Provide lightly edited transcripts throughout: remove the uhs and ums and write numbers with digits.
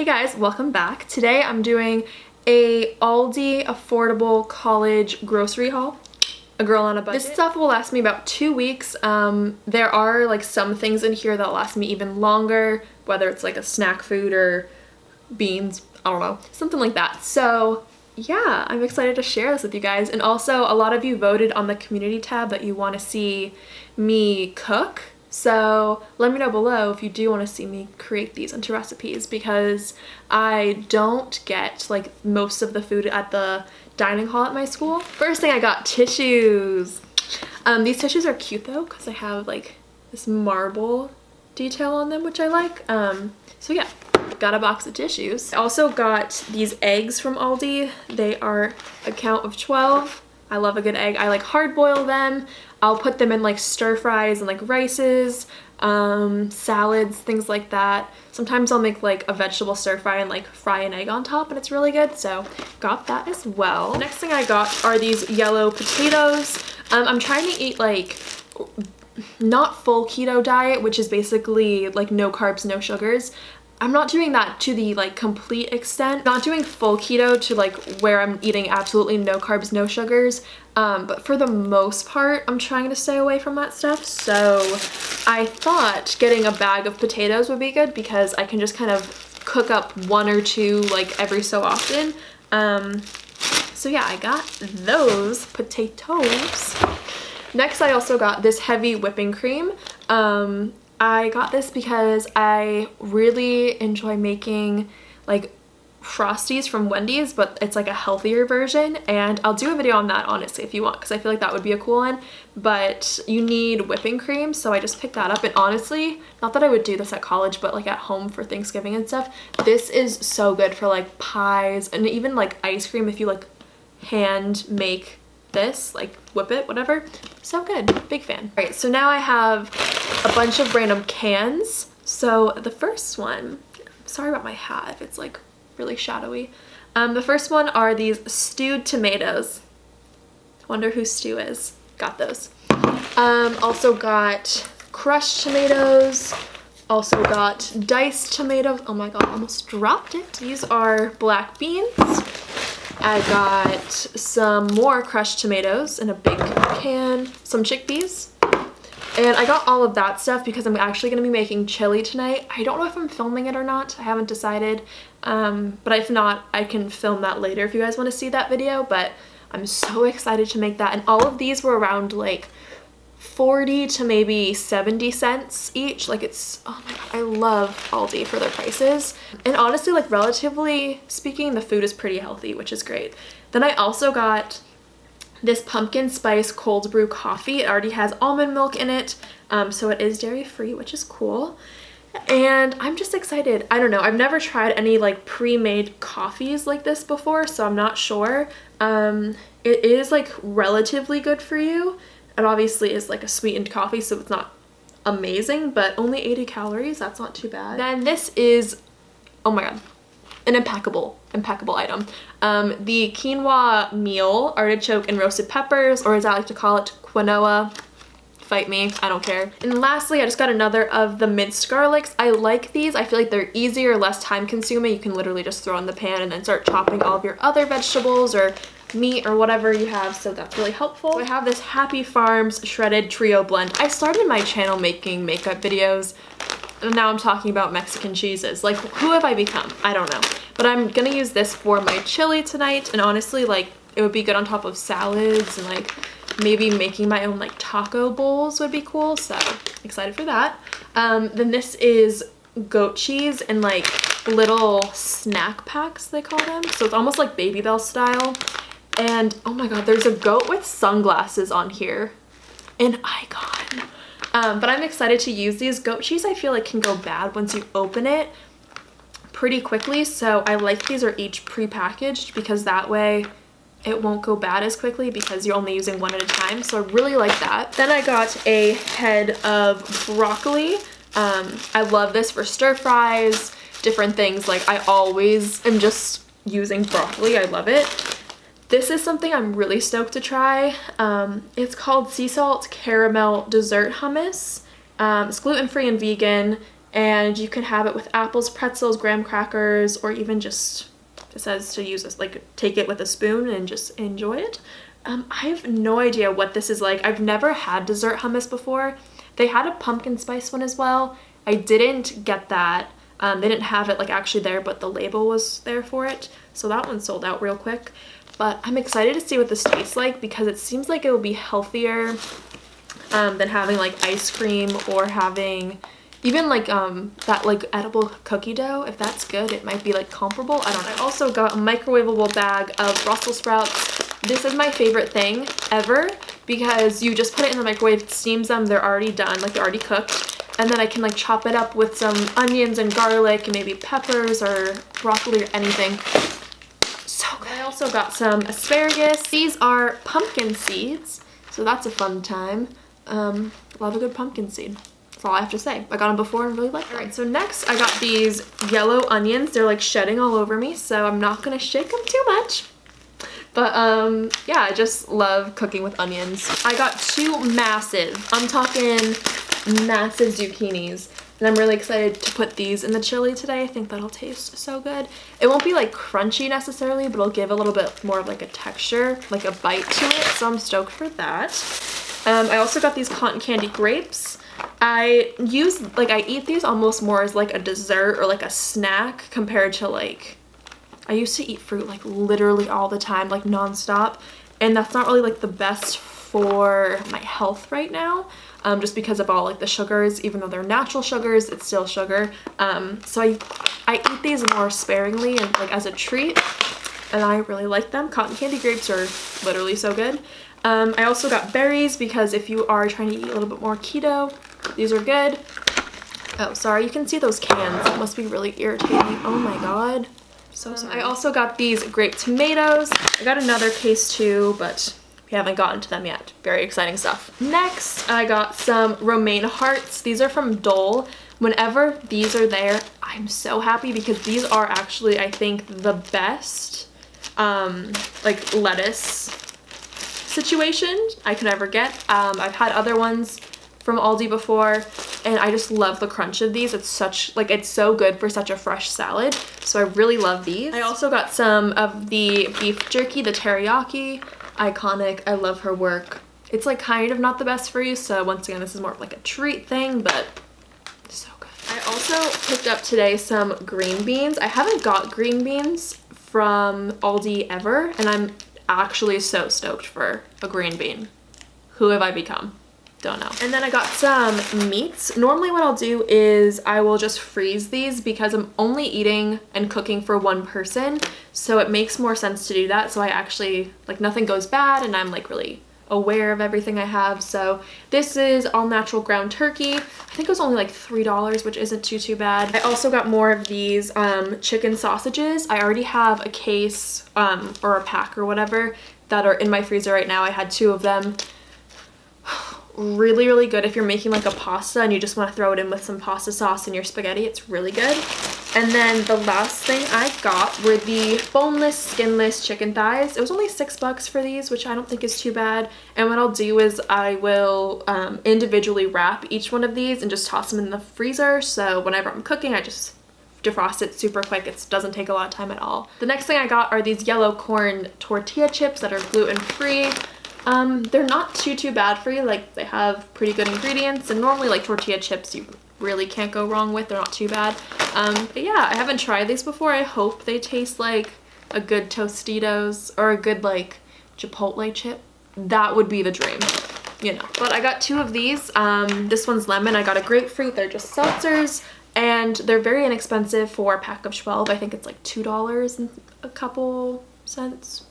Hey guys, welcome back. Today I'm doing a Aldi affordable college grocery haul. A girl on a budget. This stuff will last me about 2 weeks. There are like some things in here that'll last me even longer, whether it's like a snack food or beans, I don't know, something like that. So yeah, I'm excited to share this with you guys. And also a lot of you voted on the community tab that you want to see me cook. So let me know below if you do want to see me create these into recipes, because I don't get like most of the food at the dining hall at my school. First thing I got, tissues. These tissues are cute though, because they have like this marble detail on them, which I like. So yeah, got a box of tissues. I also got these eggs from Aldi. They are a count of 12. I love a good egg. I like hard boil them. I'll put them in like stir fries and like rices, salads, things like that. Sometimes I'll make like a vegetable stir fry and like fry an egg on top, and it's really good. So got that as well. The next thing I got are these yellow potatoes. I'm trying to eat like not full keto diet, which is basically like no carbs, no sugars. I'm not doing that to the like complete extent. Not doing full keto to like where I'm eating absolutely no carbs, no sugars. But for the most part, I'm trying to stay away from that stuff. So I thought getting a bag of potatoes would be good, because I can just kind of cook up one or two like every so often. So yeah, I got those potatoes. Next, I also got this heavy whipping cream. I got this because I really enjoy making like Frosties from Wendy's, but it's like a healthier version, and I'll do a video on that honestly if you want, because I feel like that would be a cool one. But you need whipping cream, so I just picked that up. And honestly, not that I would do this at college, but like at home for Thanksgiving and stuff, this is so good for like pies and even like ice cream if you like hand make this, like whip it, whatever. So good, big fan. All right, so now I have a bunch of random cans. So the first one, sorry about my hat if it's like really shadowy. The first one are these stewed tomatoes. Wonder who Stu is. Got those. Also got crushed tomatoes. Also got diced tomatoes. Oh my god, almost dropped it. These are black beans. I got some more crushed tomatoes in a big can, some chickpeas, and I got all of that stuff because I'm actually going to be making chili tonight. I don't know if I'm filming it or not. I haven't decided, but if not, I can film that later if you guys want to see that video. But I'm so excited to make that, and all of these were around like 40 to maybe 70 cents each. Like it's, oh my god, I love Aldi for their prices. And honestly, like relatively speaking, the food is pretty healthy, which is great. Then I also got this pumpkin spice cold brew coffee. It already has almond milk in it, so it is dairy free, which is cool. And I'm just excited. I don't know, I've never tried any like pre-made coffees like this before, so I'm not sure. It is like relatively good for you. It obviously is like a sweetened coffee, so it's not amazing, but only 80 calories, that's not too bad. Then this is, oh my god, an impeccable item. The quinoa meal, artichoke and roasted peppers, or as I like to call it, quinoa. Fight me, I don't care. And lastly, I just got another of the minced garlics. I like these. I feel like they're easier, less time consuming. You can literally just throw in the pan and then start chopping all of your other vegetables or meat or whatever you have, so that's really helpful. So I have this Happy Farms shredded trio blend. I started my channel making makeup videos, and now I'm talking about Mexican cheeses. Like, who have I become? I don't know. But I'm gonna use this for my chili tonight, and honestly, like, it would be good on top of salads, and like maybe making my own like taco bowls would be cool, so excited for that. Then this is goat cheese and like little snack packs, they call them. So it's almost like Baby Bell style. And oh my god, there's a goat with sunglasses on here. An icon. But I'm excited to use these. Goat cheese I feel like can go bad once you open it pretty quickly. So I like these are each pre-packaged, because that way it won't go bad as quickly because you're only using one at a time. So I really like that. Then I got a head of broccoli. I love this for stir fries, different things. Like I always am just using broccoli. I love it. This is something I'm really stoked to try. It's called sea salt caramel dessert hummus. It's gluten-free and vegan, and you can have it with apples, pretzels, graham crackers, or even just, it says to use this, like take it with a spoon and just enjoy it. I have no idea what this is like. I've never had dessert hummus before. They had a pumpkin spice one as well. I didn't get that. They didn't have it like actually there, but the label was there for it. So that one sold out real quick. But I'm excited to see what this tastes like because it seems like it will be healthier than having like ice cream or having even like that like edible cookie dough. If that's good, it might be like comparable. I don't know. I also got a microwavable bag of Brussels sprouts. This is my favorite thing ever because you just put it in the microwave, it steams them, they're already done, like they're already cooked. And then I can like chop it up with some onions and garlic and maybe peppers or broccoli or anything. So good. I also got some asparagus. These are pumpkin seeds, so that's a fun time. Love a good pumpkin seed. That's all I have to say. I got them before and really like them. Alright, so next I got these yellow onions. They're like shedding all over me, so I'm not gonna shake them too much. But yeah, I just love cooking with onions. I got two massive, I'm talking massive zucchinis. And I'm really excited to put these in the chili today. I think that'll taste so good. It won't be like crunchy necessarily, but it'll give a little bit more of like a texture, like a bite to it. So I'm stoked for that. I also got these cotton candy grapes. I eat these almost more as like a dessert or like a snack compared to like, I used to eat fruit like literally all the time, like nonstop. And that's not really like the best for my health right now. Just because of all like the sugars, even though they're natural sugars, it's still sugar. So I eat these more sparingly and like as a treat, and I really like them. Cotton candy grapes are literally so good. I also got berries because if you are trying to eat a little bit more keto, these are good. Oh, sorry, you can see those cans. It must be really irritating. Oh my god. So sorry. I also got these grape tomatoes. I got another case too, but we haven't gotten to them yet. Very exciting stuff. Next, I got some romaine hearts. These are from Dole. Whenever these are there, I'm so happy because these are actually, I think, the best like lettuce situation I could ever get. I've had other ones from Aldi before, and I just love the crunch of these. It's such, like, it's so good for such a fresh salad. So I really love these. I also got some of the beef jerky, the teriyaki. Iconic. I love her work. It's like kind of not the best for you, so once again this is more of like a treat thing, but so good. I also picked up today some green beans. I haven't got green beans from Aldi ever, and I'm actually so stoked for a green bean. Who have I become? Don't know. And then I got some meats. Normally what I'll do is I will just freeze these because I'm only eating and cooking for one person, so it makes more sense to do that. So I actually, like, nothing goes bad and I'm like really aware of everything I have. So this is all natural ground turkey. I think it was only like $3, which isn't too bad. I also got more of these chicken sausages. I already have a case or a pack or whatever that are in my freezer right now. I had 2 of them. Really, really good if you're making like a pasta and you just want to throw it in with some pasta sauce in your spaghetti. It's really good. And then the last thing I got were the boneless, skinless chicken thighs. It was only $6 for these, which I don't think is too bad. And what I'll do is I will individually wrap each one of these and just toss them in the freezer. So whenever I'm cooking, I just defrost it super quick. It doesn't take a lot of time at all. The next thing I got are these yellow corn tortilla chips that are gluten-free. They're not too bad for you. Like, they have pretty good ingredients, and normally like tortilla chips you really can't go wrong with. They're not too bad. But yeah, I haven't tried these before. I hope they taste like a good Tostitos or a good like Chipotle chip. That would be the dream, you know. But I got 2 of these. This one's lemon. I got a grapefruit. They're just seltzers, and they're very inexpensive for a pack of 12. I think it's like $2 and a couple cents.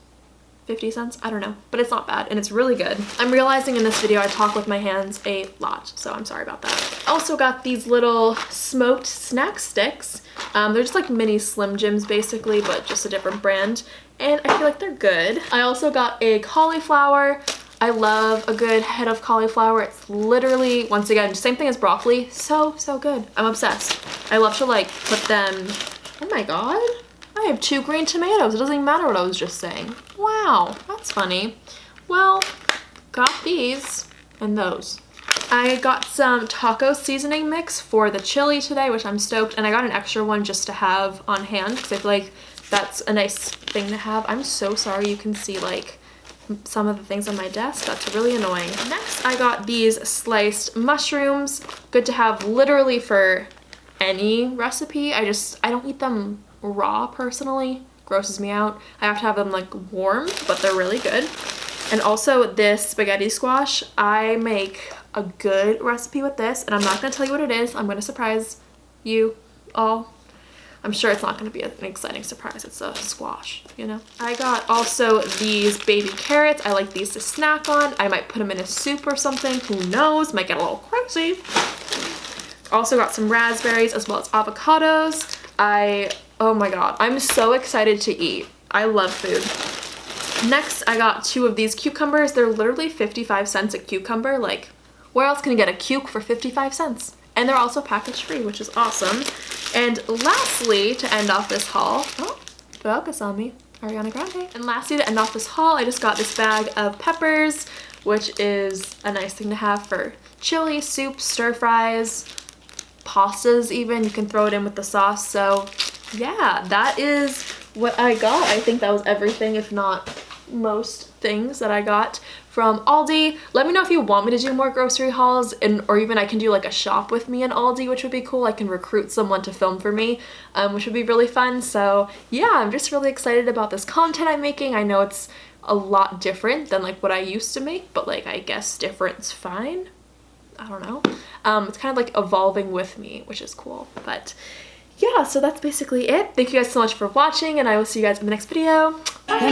50 cents, I don't know, but it's not bad and it's really good. I'm realizing in this video I talk with my hands a lot, so I'm sorry about that. Also got these little smoked snack sticks. They're just like mini Slim Jims basically, but just a different brand, and I feel like they're good. I also got a cauliflower. I love a good head of cauliflower. It's literally, once again, same thing as broccoli. So good. I'm obsessed. I love to like put them, oh my god. I have 2 green tomatoes. It doesn't even matter what I was just saying. Wow, that's funny. Well, got these and those. I got some taco seasoning mix for the chili today, which I'm stoked, and I got an extra one just to have on hand because I feel like that's a nice thing to have. I'm so sorry you can see like some of the things on my desk. That's really annoying. Next, I got these sliced mushrooms. Good to have literally for any recipe. I don't eat them raw personally. Grosses me out. I have to have them like warm, but they're really good. And also this spaghetti squash. I make a good recipe with this, and I'm not going to tell you what it is. I'm going to surprise you all. I'm sure it's not going to be an exciting surprise. It's a squash, you know? I got also these baby carrots. I like these to snack on. I might put them in a soup or something. Who knows? Might get a little crazy. Also got some raspberries as well as avocados. Oh my god, I'm so excited to eat. I love food. Next, I got 2 of these cucumbers. They're literally 55 cents a cucumber. Like, where else can you get a cuke for 55 cents? And they're also package free, which is awesome. And lastly, to end off this haul, oh, focus on me, Ariana Grande. And lastly, to end off this haul, I just got this bag of peppers, which is a nice thing to have for chili, soup, stir fries, pastas even. You can throw it in with the sauce. So yeah, that is what I got. I think that was everything, if not most things that I got from Aldi. Let me know if you want me to do more grocery hauls, or even I can do like a shop with me in Aldi, which would be cool. I can recruit someone to film for me, which would be really fun. So yeah, I'm just really excited about this content I'm making. I know it's a lot different than like what I used to make, but like I guess different's fine. I don't know. It's kind of like evolving with me, which is cool. But yeah, so that's basically it. Thank you guys so much for watching, and I will see you guys in the next video. Bye.